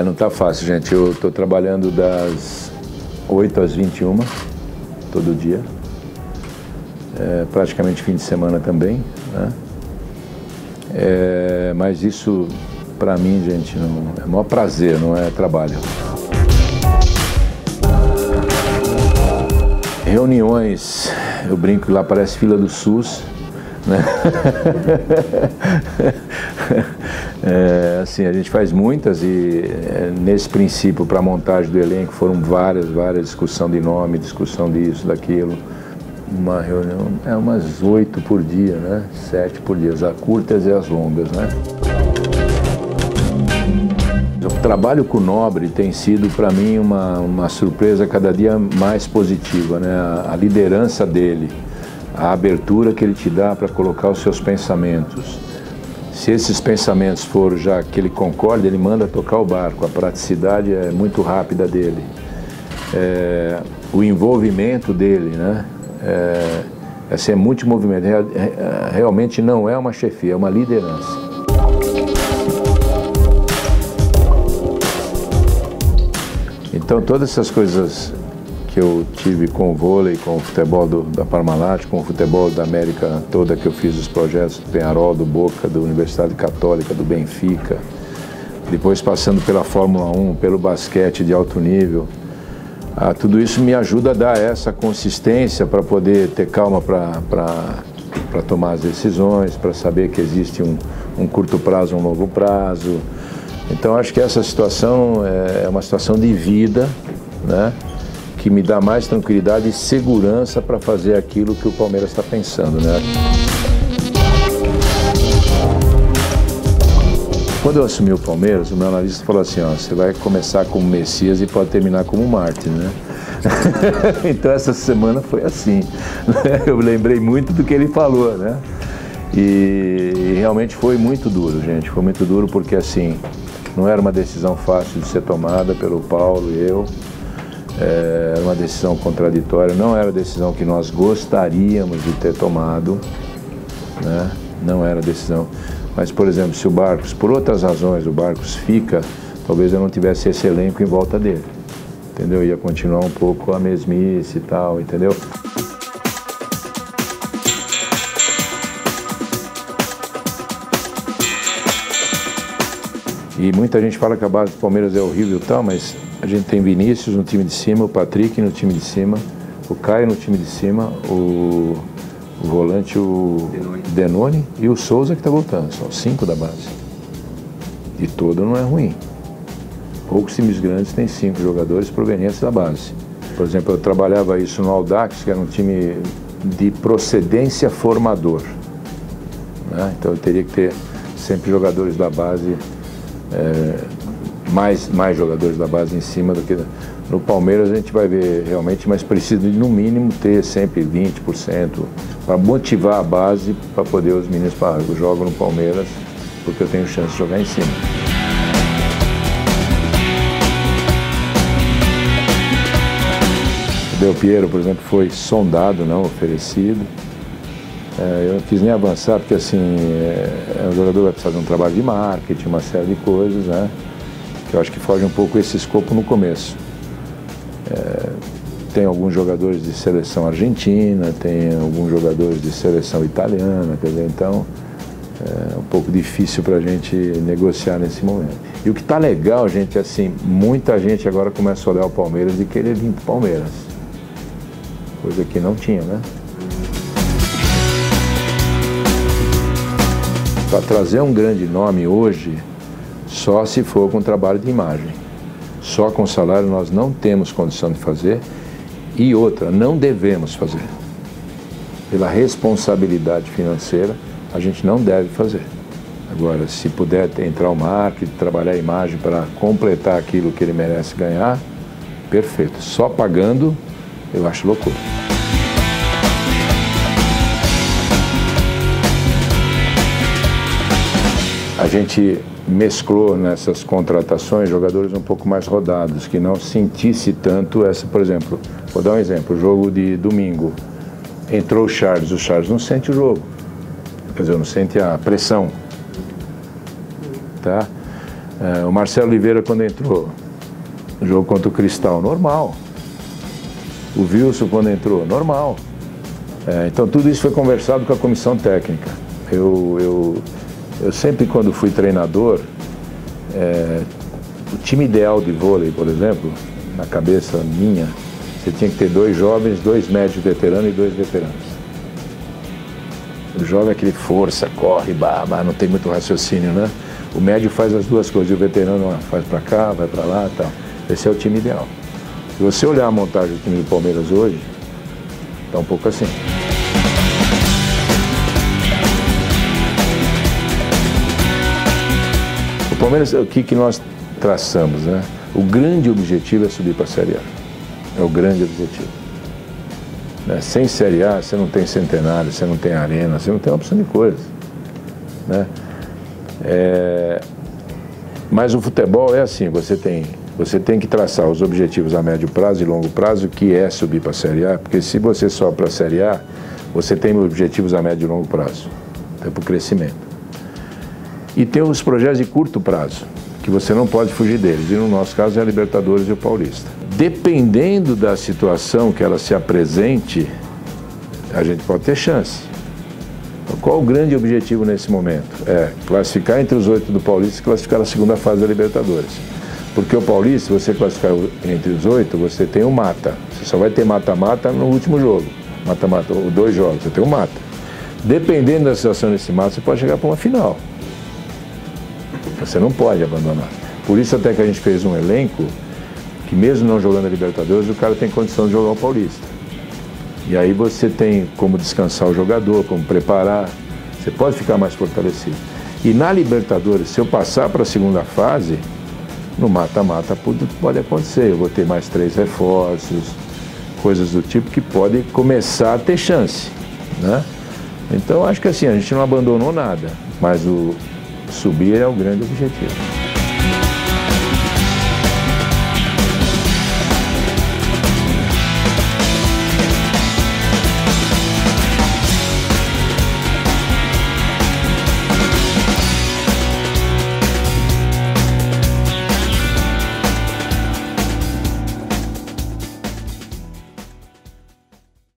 Não tá fácil, gente. Eu tô trabalhando das 8 às 21, todo dia. Praticamente fim de semana também, né? Mas isso, para mim, gente, não, é o maior prazer, não é trabalho. Reuniões, eu brinco que lá parece fila do SUS, né? Assim, a gente faz muitas e nesse princípio, para a montagem do elenco, foram várias discussão de nome, discussão disso, daquilo. Uma reunião, umas 8 por dia, né? 7 por dia, as curtas e as longas, né? O trabalho com o Nobre tem sido para mim uma surpresa cada dia mais positiva, né? A liderança dele, a abertura que ele te dá para colocar os seus pensamentos. Se esses pensamentos forem já que ele concorda, ele manda tocar o barco, a praticidade é muito rápida dele. O envolvimento dele, né? É multimovimento, realmente não é uma chefia, é uma liderança. Então todas essas coisas que eu tive com o vôlei, com o futebol da Parmalat, com o futebol da América toda, que eu fiz os projetos do Peñarol, do Boca, da Universidade Católica, do Benfica, depois passando pela Fórmula 1, pelo basquete de alto nível, tudo isso me ajuda a dar essa consistência para poder ter calma para tomar as decisões, para saber que existe um curto prazo, um longo prazo. Então acho que essa situação é uma situação de vida, né, que me dá mais tranquilidade e segurança para fazer aquilo que o Palmeiras está pensando, né? Quando eu assumi o Palmeiras, o meu analista falou assim, ó, você vai começar como Messias e pode terminar como Mártir, né? Então essa semana foi assim, né? Eu lembrei muito do que ele falou, né? E realmente foi muito duro, gente, foi muito duro porque assim, não era uma decisão fácil de ser tomada pelo Paulo e eu, era uma decisão contraditória, não era a decisão que nós gostaríamos de ter tomado, né? Não era a decisão. Mas, por exemplo, se o Barcos, por outras razões, o Barcos fica, talvez eu não tivesse esse elenco em volta dele, entendeu? Ia continuar um pouco a mesmice e tal, entendeu? E muita gente fala que a base do Palmeiras é horrível e tal, mas a gente tem Vinícius no time de cima, o Patrick no time de cima, o Caio no time de cima, o volante, o Denoni e o Souza que está voltando. São 5 da base. E todo não é ruim. Poucos times grandes têm 5 jogadores provenientes da base. Por exemplo, eu trabalhava isso no Audax, que era um time de procedência formador, né? Então eu teria que ter sempre jogadores da base, mais jogadores da base em cima do que... No Palmeiras a gente vai ver realmente, mas precisa de no mínimo ter sempre 20% para motivar a base, para poder os meninos falar, eu jogo no Palmeiras porque eu tenho chance de jogar em cima. O Del Piero, por exemplo, foi sondado, não oferecido. Eu não quis nem avançar porque assim, o jogador vai precisar de um trabalho de marketing, uma série de coisas, né? Que eu acho que foge um pouco esse escopo no começo. Tem alguns jogadores de seleção argentina, tem alguns jogadores de seleção italiana, quer dizer, então é um pouco difícil para a gente negociar nesse momento. E o que está legal, gente, é assim, muita gente agora começa a olhar o Palmeiras e querer vir para o Palmeiras, coisa que não tinha, né? Para trazer um grande nome hoje, só se for com trabalho de imagem. Só com salário nós não temos condição de fazer. E outra, não devemos fazer. Pela responsabilidade financeira, a gente não deve fazer. Agora, se puder entrar o marketing, trabalhar a imagem para completar aquilo que ele merece ganhar, perfeito. Só pagando, eu acho loucura. A gente mesclou nessas contratações jogadores um pouco mais rodados, que não sentisse tanto essa, por exemplo, vou dar um exemplo, o jogo de domingo, entrou o Charles não sente o jogo, quer dizer, não sente a pressão, tá? O Marcelo Oliveira, quando entrou no jogo contra o Cristal, normal. O Wilson, quando entrou, normal. Então tudo isso foi conversado com a comissão técnica. Eu sempre, quando fui treinador, o time ideal de vôlei, por exemplo, na cabeça minha, você tinha que ter 2 jovens, 2 médios veteranos e 2 veteranos. O jovem é aquele força, corre, mas não tem muito raciocínio, né? O médio faz as duas coisas, e o veterano faz pra cá, vai pra lá e tal. Esse é o time ideal. Se você olhar a montagem do time do Palmeiras hoje, tá um pouco assim. O Palmeiras, o que nós traçamos, né? O grande objetivo é subir para a Série A. É o grande objetivo. Sem Série A, você não tem Centenário, você não tem Arena, você não tem uma opção de coisas, né? Mas o futebol é assim, você tem que traçar os objetivos a médio prazo e longo prazo, que é subir para a Série A, porque se você sobe para a Série A, você tem objetivos a médio e longo prazo, é para o crescimento. E tem os projetos de curto prazo, que você não pode fugir deles, e no nosso caso é a Libertadores e o Paulista. Dependendo da situação que ela se apresente, a gente pode ter chance. Então, qual o grande objetivo nesse momento? Classificar entre os 8 do Paulista e classificar na segunda fase da Libertadores. Porque o Paulista, se você classificar entre os 8, você tem o mata. Você só vai ter mata-mata no último jogo. Mata-mata, 2 jogos, você tem o mata. Dependendo da situação nesse mata, você pode chegar para uma final. Você não pode abandonar. Por isso até que a gente fez um elenco que mesmo não jogando a Libertadores, o cara tem condição de jogar o Paulista. E aí você tem como descansar o jogador, como preparar, você pode ficar mais fortalecido. E na Libertadores, se eu passar para a segunda fase, no mata-mata pode acontecer, eu vou ter mais 3 reforços, coisas do tipo que podem começar a ter chance, né? Então acho que assim, a gente não abandonou nada, mas o subir é o grande objetivo.